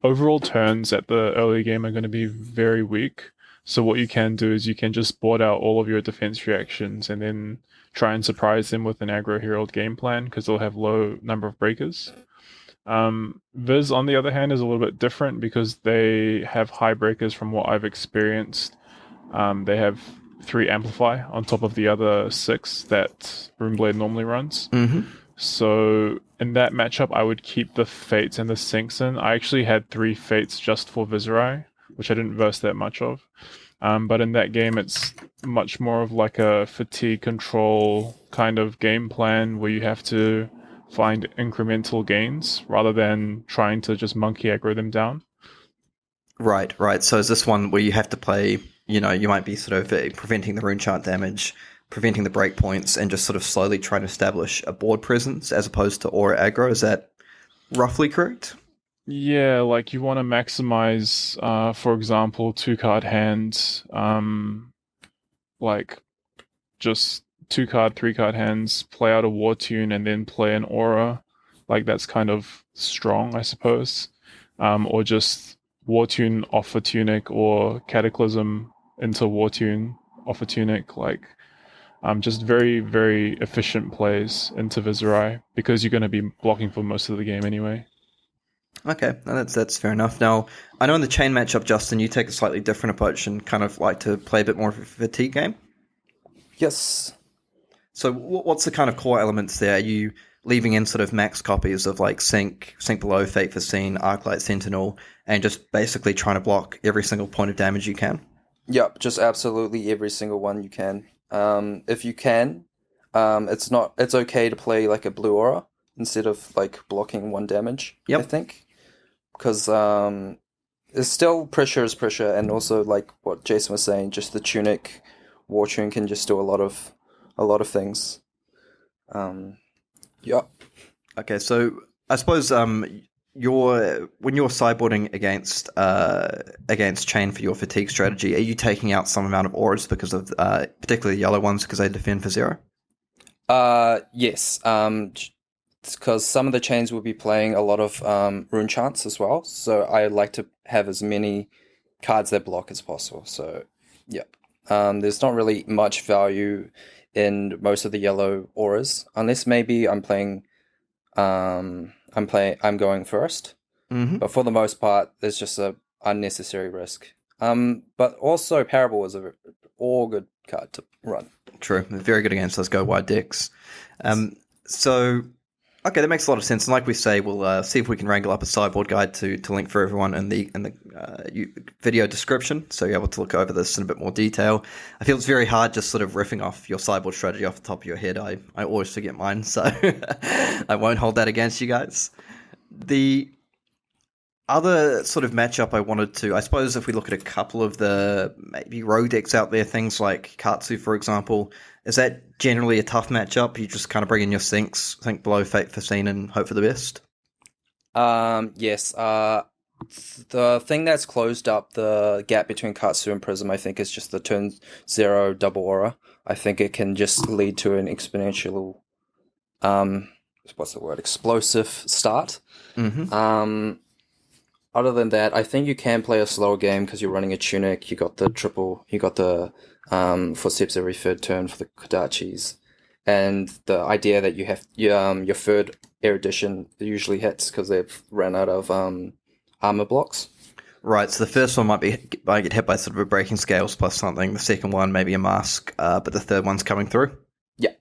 overall turns at the early game are going to be very weak. So what you can do is you can just board out all of your defense reactions and then try and surprise them with an aggro herald game plan because they'll have low number of breakers. Viz, on the other hand, is a little bit different because they have high breakers from what I've experienced. They have 3 Amplify on top of the other 6 that Runeblade normally runs. Mm-hmm. So in that matchup, I would keep the Fates and the Sinks in. I actually had 3 Fates just for Viserai, which I didn't verse that much of. But in that game, it's much more of like a fatigue control kind of game plan where you have to find incremental gains rather than trying to just monkey aggro them down. Right. So is this one where you have to play, you might be sort of preventing the rune chart damage, preventing the breakpoints, and just sort of slowly trying to establish a board presence as opposed to aura aggro? Is that roughly correct? Yeah, like you want to maximize, for example, 2-card hands, like just 2-card, 3-card hands, play out a War Tune, and then play an aura. Like that's kind of strong, I suppose. Or just War Tune off a Tunic or Cataclysm into War Tune off a Tunic. Like just very, very efficient plays into Viserai because you're going to be blocking for most of the game anyway. Okay, that's fair enough. Now, I know in the Chain matchup, Justin, you take a slightly different approach and kind of like to play a bit more of a fatigue game. Yes. So what's the kind of core elements there? Are you leaving in sort of max copies of like Sink Below, Fate Foreseen, Arclight Sentinel, and just basically trying to block every single point of damage you can? Yep, just absolutely every single one you can. If you can, it's okay to play like a blue aura instead of like blocking 1 damage. Yep. I think because it's still pressure is pressure, and also like what Jason was saying, just the Tunic War Tune can just do a lot of things. Yep. Okay, so I suppose when you're sideboarding against Chain for your fatigue strategy, are you taking out some amount of auras because of particularly the yellow ones because they defend for 0? Yes. Because some of the chains will be playing a lot of rune chants as well, so I like to have as many cards that block as possible. So, yeah. There's not really much value in most of the yellow auras, unless maybe I'm going first. Mm-hmm. But for the most part, there's just a unnecessary risk. But also Parable is all good card to run. True. Very good against those go wide decks. So, okay, that makes a lot of sense. And like we say, we'll see if we can wrangle up a sideboard guide to link for everyone in the video description, so you're able to look over this in a bit more detail. I feel it's very hard just sort of riffing off your sideboard strategy off the top of your head. I always forget mine, so I won't hold that against you guys. The other sort of matchup I wanted to, I suppose if we look at a couple of the maybe rogue decks out there, things like Katsu, for example, is that generally a tough matchup? You just kind of bring in your sinks, think below Fate Facine and hope for the best? Yes. The thing that's closed up the gap between Katsu and Prism, I think, is just the turn 0 double aura. I think it can just lead to an exponential, explosive start. Mm-hmm. Other than that, I think you can play a slower game because you're running a Tunic. You got the triple. You got the footsteps every third turn for the Kodachis, and the idea that you have your third erudition usually hits because they've ran out of armor blocks. Right. So the first one might get hit by sort of a breaking scales plus something. The second one maybe a mask, but the third one's coming through. Yeah,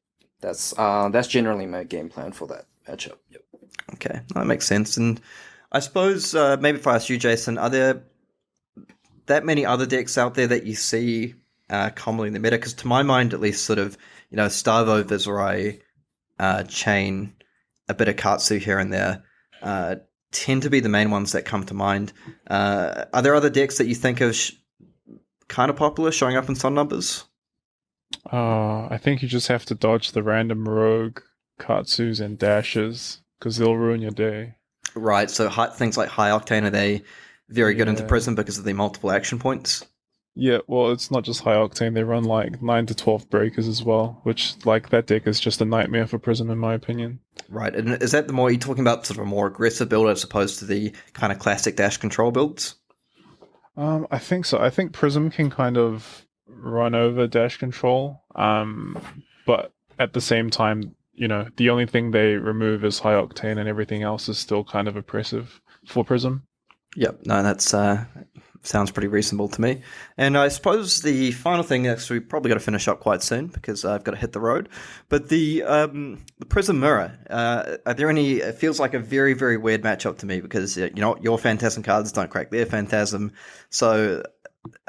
that's generally my game plan for that matchup. Yep. Okay, that makes sense. And I suppose maybe if I ask you, Jason, are there that many other decks out there that you see commonly in the meta? Because to my mind, at least, sort of, Starvo, Viserai, Chain, a bit of Katsu here and there tend to be the main ones that come to mind. Are there other decks that you think of kind of popular, showing up in some numbers? I think you just have to dodge the random rogue Katsus and dashes because they'll ruin your day. Right, so things like High Octane, are they very good into Prism because of the multiple action points? Yeah, well, it's not just High Octane. They run like 9 to 12 breakers as well, which, like, that deck is just a nightmare for Prism, in my opinion. Right, and is that you're talking about sort of a more aggressive build as opposed to the kind of classic dash control builds? I think so. I think Prism can kind of run over dash control, but at the same time, the only thing they remove is High Octane and everything else is still kind of oppressive for Prism. Yep, no, that's sounds pretty reasonable to me. And I suppose the final thing, we probably got to finish up quite soon because I've got to hit the road. But the Prism Mirror, are there any? It feels like a very, very weird matchup to me because your Phantasm cards don't crack their Phantasm. So,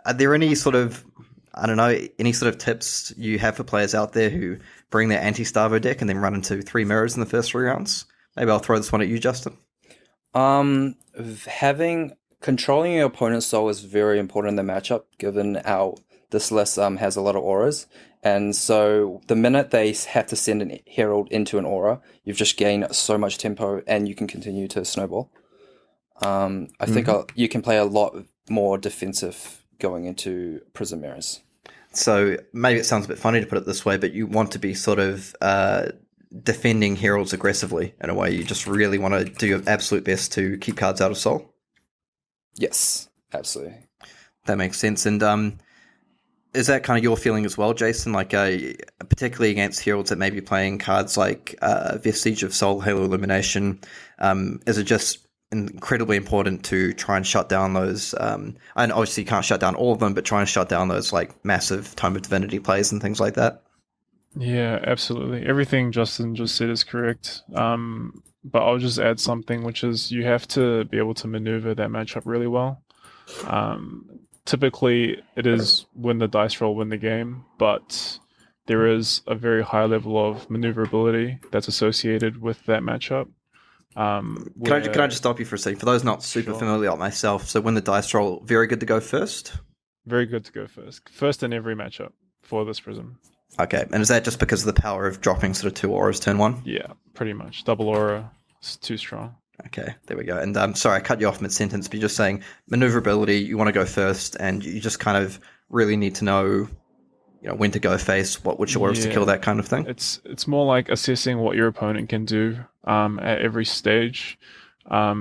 are there any sort of any sort of tips you have for players out there who bring their anti-Starvo deck and then run into 3 mirrors in the first 3 rounds? Maybe I'll throw this one at you, Justin. Controlling your opponent's soul is very important in the matchup, given how this list has a lot of auras. And so the minute they have to send an herald into an aura, you've just gained so much tempo and you can continue to snowball. I think you can play a lot more defensive going into Prism Mirrors. So maybe it sounds a bit funny to put it this way, but you want to be sort of defending heralds aggressively in a way. You just really want to do your absolute best to keep cards out of soul. Yes, absolutely. That makes sense. And is that kind of your feeling as well, Jason? Like, particularly against heralds that may be playing cards like Vestige of Soul, Halo Illumination, is it just incredibly important to try and shut down those, and obviously you can't shut down all of them, but try and shut down those like massive Tome of Divinity plays and things like that? Yeah, absolutely. Everything Justin just said is correct. But I'll just add something, which is you have to be able to maneuver that matchup really well. Typically, it is win the dice roll, win the game, but there is a very high level of maneuverability that's associated with that matchup. Can I just stop you for a second? For those not super familiar like myself, so win the dice roll, very good to go first? Very good to go first. First in every matchup for this Prism. Okay, and is that just because of the power of dropping sort of 2 auras turn 1? Yeah, pretty much. Double aura is too strong. Okay, there we go. And I'm sorry, I cut you off mid-sentence, but you're just saying maneuverability, you want to go first, and you just kind of really need to know, when to go face, which auras to kill, that kind of thing? It's more like assessing what your opponent can do at every stage,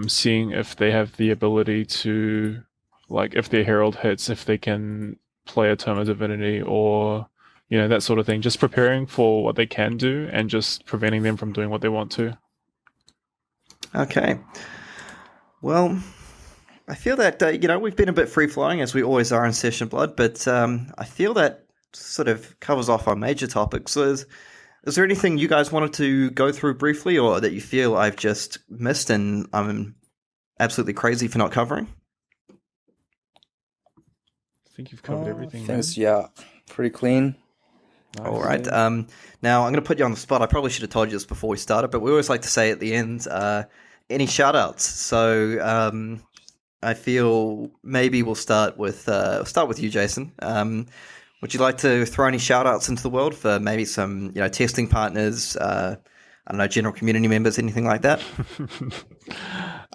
seeing if they have the ability to, like, if their Herald hits, if they can play a Tome of Divinity or that sort of thing. Just preparing for what they can do and just preventing them from doing what they want to. Okay. Well, I feel that, we've been a bit free-flowing, as we always are in Session Blood, but I feel that sort of covers off our major topics. So is there anything you guys wanted to go through briefly, or that you feel I've just missed and I'm absolutely crazy for not covering? I think you've covered everything. Things, yeah, pretty clean. Nice. All right. Now I'm going to put you on the spot. I probably should have told you this before we started, but we always like to say at the end, any shout-outs. So I feel maybe we'll start with you, Jason. Would you like to throw any shout-outs into the world for maybe some testing partners, I don't know, general community members, anything like that?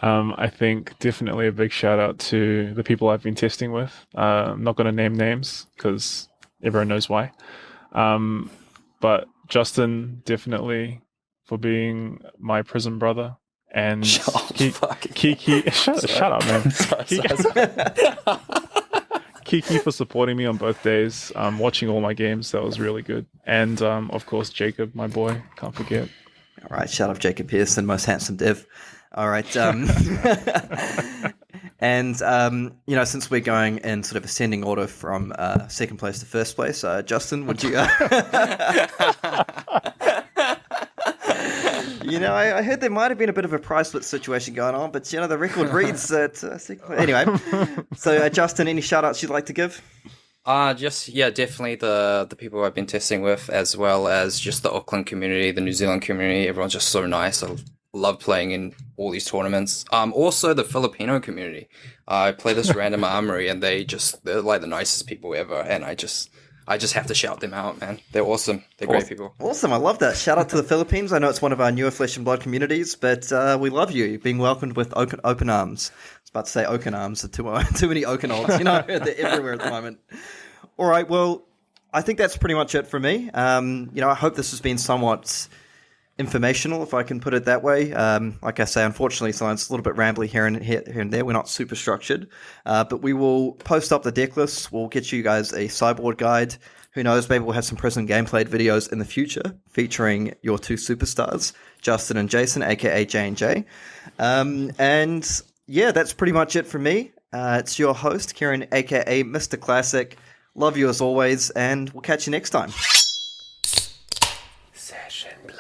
I think definitely a big shout out to the people I've been testing with. I'm not going to name names because everyone knows why. But Justin, definitely, for being my Prism brother. And Kiki, shut up, man. Kiki for supporting me on both days, watching all my games. That was really good. And of course, Jacob, my boy, can't forget. All right, shout out Jacob Pearson, most handsome dev. All right. And, since we're going in sort of ascending order from second place to first place, Justin, would you... I heard there might have been a bit of a prize split situation going on, but, the record reads that... Anyway, so, Justin, any shout-outs you'd like to give? Definitely the people I've been testing with, as well as just the Auckland community, the New Zealand community. Everyone's just so nice. I love playing in all these tournaments. Also the Filipino community. I play this random armory, and they're like the nicest people ever. And I just have to shout them out, man. They're awesome. They're great people. Awesome. I love that. Shout out to the Philippines. I know it's one of our newer Flesh and Blood communities, but we love you. You're being welcomed with open arms. I was about to say oaken arms. Too many oakenolds. They're everywhere at the moment. All right. Well, I think that's pretty much it for me. I hope this has been somewhat informational, if I can put it that way. Like I say, unfortunately, it's a little bit rambly here and there. We're not super structured, but we will post up the deck lists. We'll get you guys a sideboard guide. Who knows? Maybe we'll have some Prism gameplay videos in the future featuring your two superstars, Justin and Jason, aka J&J. And yeah, that's pretty much it from me. It's your host, Kieran, aka Mr. Classic. Love you as always, and we'll catch you next time. Session Blood.